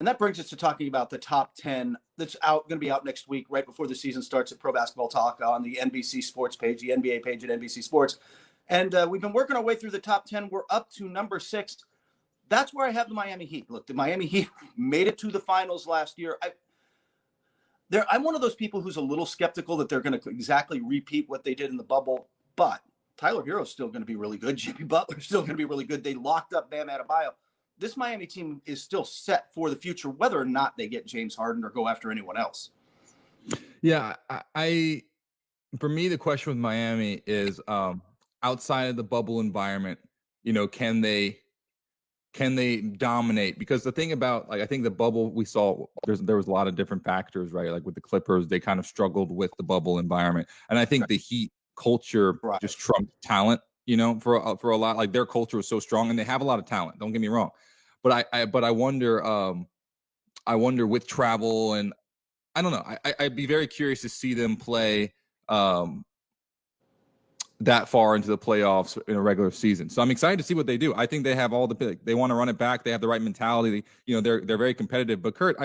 And that brings us to talking about the top 10 that's going to be out next week, right before the season starts at Pro Basketball Talk on the NBC Sports page, the NBA page at NBC Sports. And we've been working our way through the top 10. We're up to number 6. That's where I have the Miami Heat. Look, the Miami Heat made it to the finals last year. I'm one of those people who's a little skeptical that they're going to exactly repeat what they did in the bubble, but Tyler Hero's still going to be really good. Jimmy Butler's still going to be really good. They locked up Bam Adebayo. This Miami team is still set for the future, whether or not they get James Harden or go after anyone else. Yeah, for me, the question with Miami is outside of the bubble environment, can they dominate? Because the thing about, I think the bubble we saw, there was a lot of different factors, right? Like with the Clippers, they kind of struggled with the bubble environment. And I think the Heat culture just trumped talent, for a lot. Like their culture was so strong and they have a lot of talent. Don't get me wrong. But I wonder with travel, and I don't know. I'd be very curious to see them play that far into the playoffs in a regular season. So I'm excited to see what they do. I think they have they want to run it back. They have the right mentality. They're very competitive. But Kurt,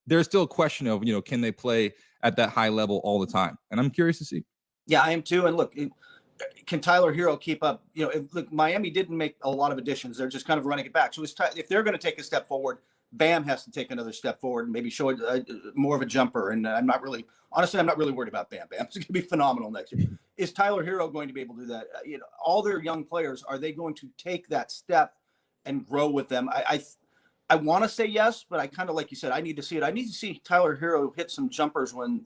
there's still a question of, can they play at that high level all the time? And I'm curious to see. Yeah, I am too. And look, can Tyler Hero keep up? Look, Miami didn't make a lot of additions. They're just kind of running it back. So if they're going to take a step forward, Bam has to take another step forward and maybe show more of a jumper. And I'm not really worried about Bam. Bam's going to be phenomenal next year. Is Tyler Hero going to be able to do that? All their young players, are they going to take that step and grow with them? I want to say yes, but I kind of, like you said, I need to see it. I need to see Tyler Hero hit some jumpers when,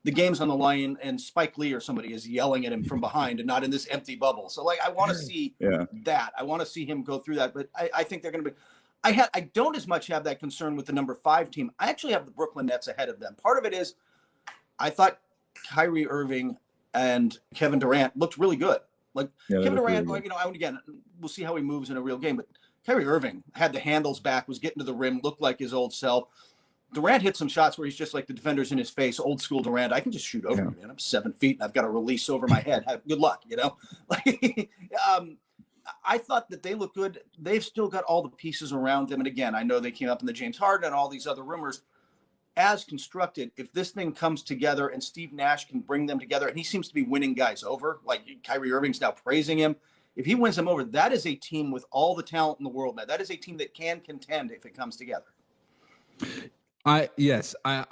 the game's on the line and Spike Lee or somebody is yelling at him from behind and not in this empty bubble. So I want to see that. I want to see him go through that. But I think they're going to be. I don't as much have that concern with the number 5 team. I actually have the Brooklyn Nets ahead of them. Part of it is I thought Kyrie Irving and Kevin Durant looked really good. Kevin Durant, really again, we'll see how he moves in a real game. But Kyrie Irving had the handles back, was getting to the rim, looked like his old self. Durant hit some shots where he's just like the defenders in his face, old school Durant. I can just shoot over you, man. I'm 7 feet and I've got a release over my head. Good luck, I thought that they look good. They've still got all the pieces around them. And again, I know they came up in the James Harden and all these other rumors. As constructed, if this thing comes together and Steve Nash can bring them together, and he seems to be winning guys over, like Kyrie Irving's now praising him. If he wins them over, that is a team with all the talent in the world, man. That is a team that can contend if it comes together. I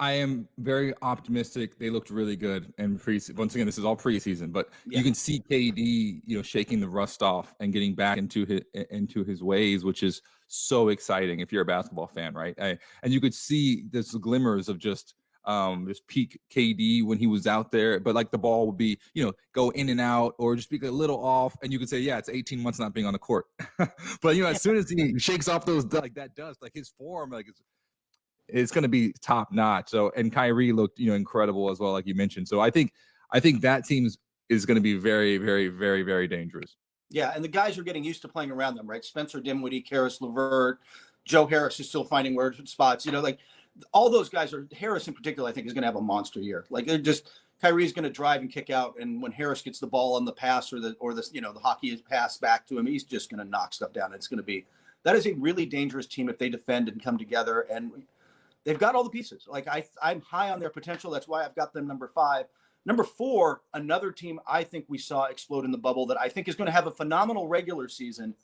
am very optimistic. They looked really good, and once again, this is all preseason, but you can see KD, shaking the rust off and getting back into his ways, which is so exciting if you're a basketball fan, right? And you could see this glimmers of just peak KD when he was out there, but the ball would be, go in and out or just be a little off, and you could say, yeah, it's 18 months not being on the court, but as soon as he shakes off those that dust, his form, it's going to be top notch. So, and Kyrie looked, incredible as well, like you mentioned. So I think that team is going to be very, very, very, very dangerous. Yeah, and the guys are getting used to playing around them, right? Spencer Dinwiddie, Karis LeVert, Joe Harris is still finding word spots. All those guys are. Harris in particular, I think, is going to have a monster year. Kyrie's going to drive and kick out, and when Harris gets the ball on the pass or the hockey is passed back to him, he's just going to knock stuff down. That is a really dangerous team if they defend and come together, and they've got all the pieces. I'm high on their potential. That's why I've got them number 5. Number 4, another team I think we saw explode in the bubble that I think is going to have a phenomenal regular season.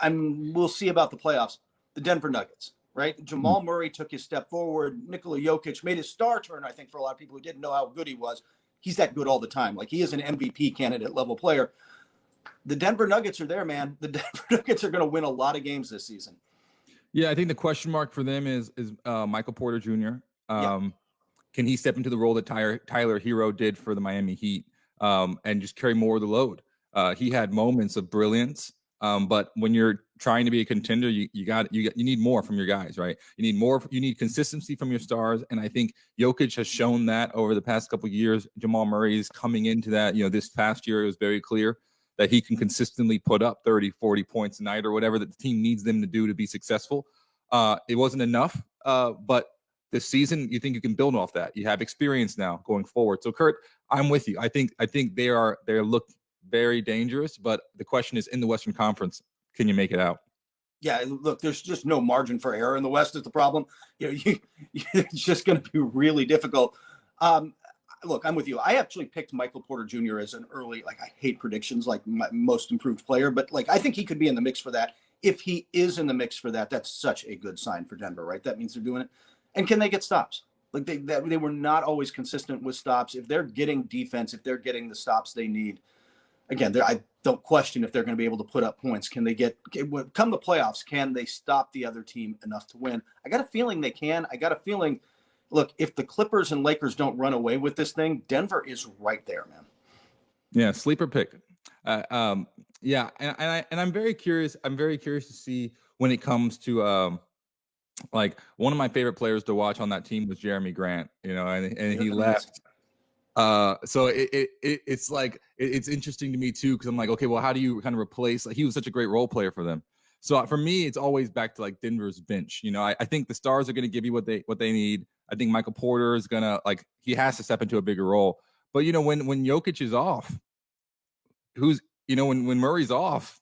We'll see about the playoffs. The Denver Nuggets, right? Jamal Murray took his step forward. Nikola Jokic made his star turn, I think, for a lot of people who didn't know how good he was. He's that good all the time. He is an MVP candidate level player. The Denver Nuggets are there, man. The Denver Nuggets are going to win a lot of games this season. Yeah, I think the question mark for them is Michael Porter Jr. Can he step into the role that Tyler Hero did for the Miami Heat and just carry more of the load? He had moments of brilliance, but when you're trying to be a contender, you need more from your guys, right? You need more. You need consistency from your stars, and I think Jokic has shown that over the past couple of years. Jamal Murray is coming into that. This past year it was very clear that he can consistently put up 30, 40 points a night or whatever that the team needs them to do to be successful. It wasn't enough, but this season, you think you can build off that. You have experience now going forward. So, Kurt, I'm with you. I think they look very dangerous, but the question is, in the Western Conference, can you make it out? Yeah, look, there's just no margin for error in the West is the problem. It's just going to be really difficult. Look, I'm with you. I actually picked Michael Porter Jr. as an early, like, I hate predictions, like my most improved player, but like, I think he could be in the mix for that. If he is in the mix for that, that's such a good sign for Denver, right? That means they're doing it. And can they get stops? Like they were not always consistent with stops. If they're getting defense, if they're getting the stops they need, again, I don't question if they're going to be able to put up points. Can they come the playoffs? Can they stop the other team enough to win? I got a feeling they can. I got a feeling, look, if the Clippers and Lakers don't run away with this thing, Denver is right there, man. Yeah, sleeper pick. Yeah, and I'm very curious. I'm very curious to see when it comes to like one of my favorite players to watch on that team was Jeremy Grant. And he left. So it's like it's interesting to me too, because I'm like, okay, well, how do you kind of replace? Like, he was such a great role player for them. So for me, it's always back to like Denver's bench. I think the stars are going to give you what they need. I think Michael Porter is gonna, like, he has to step into a bigger role. But when Jokic is off, when Murray's off,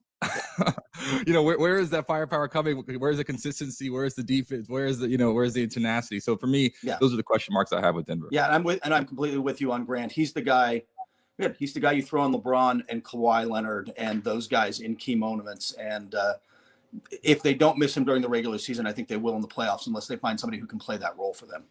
where is that firepower coming? Where's the consistency? Where's the defense? Where's the tenacity? So for me, those are the question marks I have with Denver. Yeah, and I'm completely with you on Grant. He's the guy. He's the guy you throw on LeBron and Kawhi Leonard and those guys in key moments. And if they don't miss him during the regular season, I think they will in the playoffs, unless they find somebody who can play that role for them.